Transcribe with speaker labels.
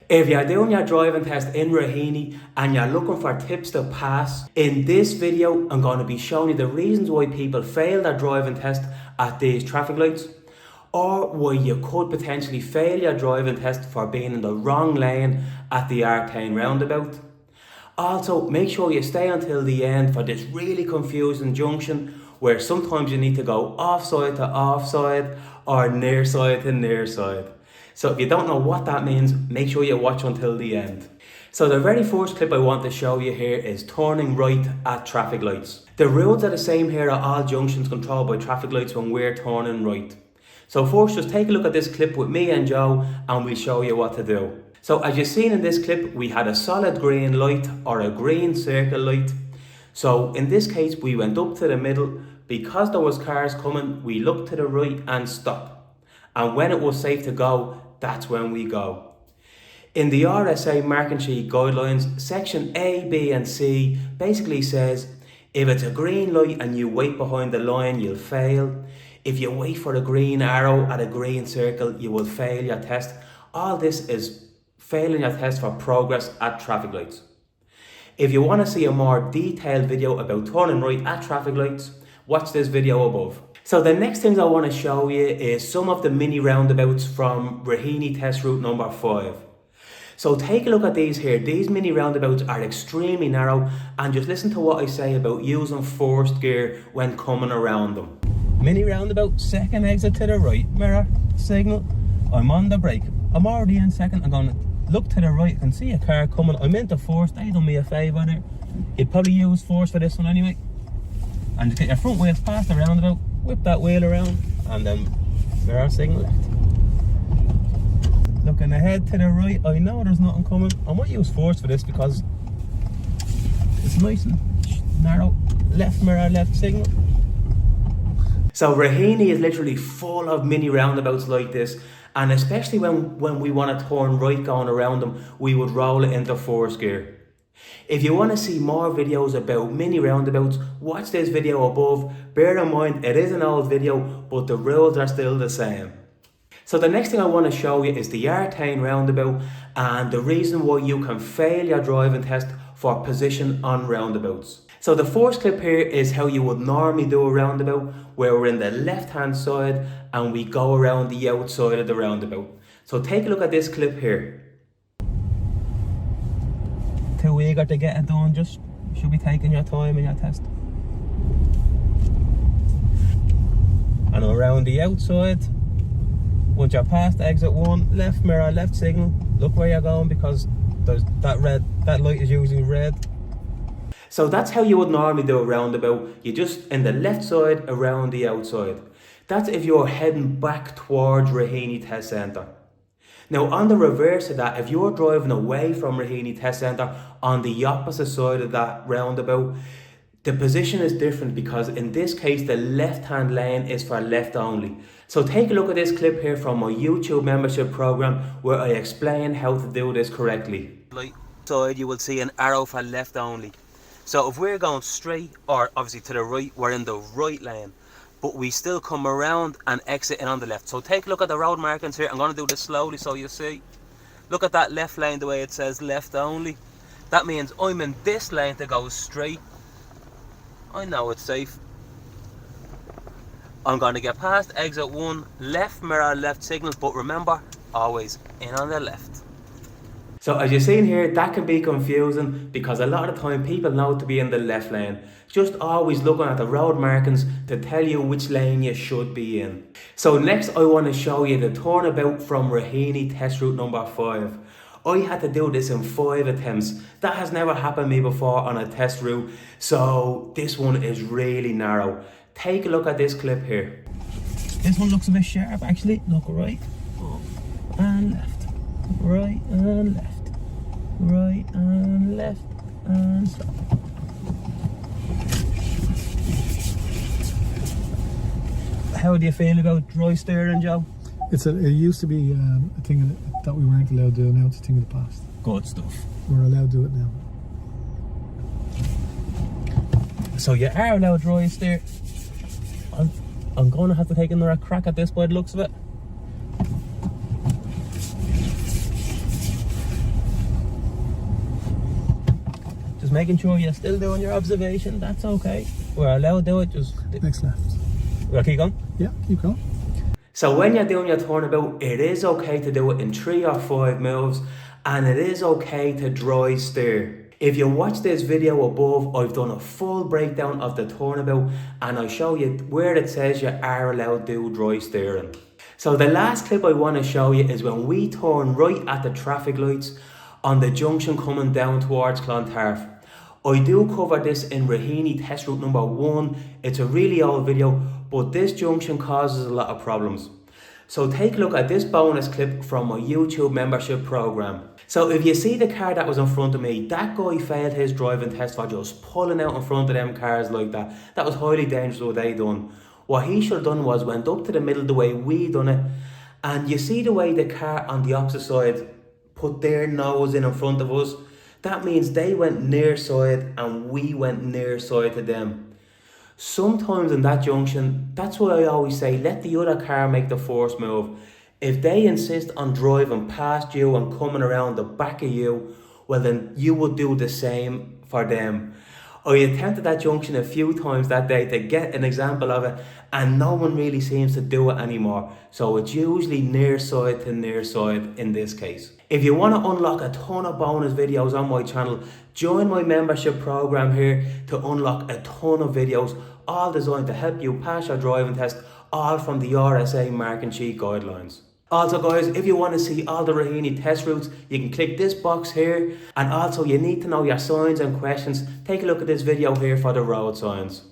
Speaker 1: If you're doing your driving test in Raheny and you're looking for tips to pass, in this video I'm going to be showing you the reasons why people fail their driving test at these traffic lights, or why you could potentially fail your driving test for being in the wrong lane at the Raheny roundabout. Also, make sure you stay until the end for this really confusing junction where sometimes you need to go offside to offside or near side to near side. So if you don't know what that means, make sure you watch until the end. So the very first clip I want to show you here is turning right at traffic lights. The rules are the same here at all junctions controlled by traffic lights when we're turning right. So first, just take a look at this clip with me and Joe and we'll show you what to do. So as you've seen in this clip, we had a solid green light or a green circle light. So in this case, we went up to the middle. Because there was cars coming, we looked to the right and stopped. And when it was safe to go, that's when we go. In the RSA marking sheet guidelines, section A, B and C basically says, if it's a green light and you wait behind the line, you'll fail. If you wait for a green arrow at a green circle, you will fail your test. All this is failing your test for progress at traffic lights. If you want to see a more detailed video about turning right at traffic lights, watch this video above. So the next things I want to show you is some of the mini roundabouts from Raheny test route number 5. So take a look at these here. These mini roundabouts are extremely narrow, and just listen to what I say about using first gear when coming around them. Mini roundabout, second exit to the right, mirror, signal, I'm on the brake. I'm already in second, I'm going to look to the right, I can see a car coming, I'm into first, they done me a favour there. You'd probably use first for this one anyway. And just get your front wheels past the roundabout, whip that wheel around, and then mirror signal left. Looking ahead to the right, I know there's nothing coming. I might use first for this because it's nice and narrow. Left mirror, left signal. So Raheny is literally full of mini roundabouts like this, and especially when we want to turn right going around them, we would roll it into first gear. If you want to see more videos about mini roundabouts, watch this video above. Bear in mind, it is an old video, but the rules are still the same. So the next thing I want to show you is the Raheny roundabout and the reason why you can fail your driving test for position on roundabouts. So the first clip here is how you would normally do a roundabout, where we're in the left hand side and we go around the outside of the roundabout. So take a look at this clip here. Too eager to get it done, just should be taking your time in your test. And around the outside, once you're past exit 1, left mirror, left signal, look where you're going because there's that light is usually red. So that's how you would normally do a roundabout. You just in the left side around the outside. That's if you're heading back towards Raheny Test Centre. Now on the reverse of that, if you're driving away from Raheny Test Centre on the opposite side of that roundabout, the position is different because in this case the left hand lane is for left only. So take a look at this clip here from my YouTube membership program where I explain how to do this correctly. Right side you will see an arrow for left only. So if we're going straight or obviously to the right, we're in the right lane. But we still come around and exit in on the left. So take a look at the road markings here. I'm going to do this slowly so you see. Look at that left lane, the way it says left only. That means I'm in this lane to go straight. I know it's safe. I'm going to get past exit 1, left mirror, left signal, but remember, always in on the left. So as you've seen here, that can be confusing because a lot of the time people know to be in the left lane. Just always looking at the road markings to tell you which lane you should be in. So next I want to show you the turnabout from Raheny test route number 5. I had to do this in 5 attempts. That has never happened to me before on a test route. So this one is really narrow. Take a look at this clip here. This one looks a bit sharp actually. Look right and left. Right and left, right and left, and stop. How do you feel about dry steering, Joe?
Speaker 2: It used to be a thing that we weren't allowed to do. Now it's a thing of the past.
Speaker 1: Good stuff.
Speaker 2: We're allowed to do it now.
Speaker 1: So you are allowed dry steer. I'm going to have to take another crack at this by the looks of it. Just making sure you're still doing your observation. That's okay. We're allowed to do it. Just
Speaker 2: Next left.
Speaker 1: we'll keep going.
Speaker 2: Yeah, keep going.
Speaker 1: So when you're doing your turnabout, it is okay to do it in 3 or 5 moves, and it is okay to dry steer. If you watch this video above, I've done a full breakdown of the turnabout, and I show you where it says you are allowed to do dry steering. So the last clip I want to show you is when we turn right at the traffic lights on the junction coming down towards Clontarf. I do cover this in Raheny test route number 1. It's a really old video, but this junction causes a lot of problems. So take a look at this bonus clip from my YouTube membership program. So if you see the car that was in front of me, that guy failed his driving test for just pulling out in front of them cars like that. That was highly dangerous what they done. What he should have done was went up to the middle the way we done it, and you see the way the car on the opposite side put their nose in front of us. That means they went near side and we went near side to them. Sometimes in that junction, that's why I always say let the other car make the first move. If they insist on driving past you and coming around the back of you, well then you would do the same for them. I attempted that junction a few times that day to get an example of it, and no one really seems to do it anymore. So it's usually near side to near side in this case. If you want to unlock a ton of bonus videos on my channel, join my membership program here to unlock a ton of videos, all designed to help you pass your driving test, all from the RSA marking sheet guidelines. Also guys, if you want to see all the Raheny test routes, you can click this box here, and also you need to know your signs and questions. Take a look at this video here for the road signs.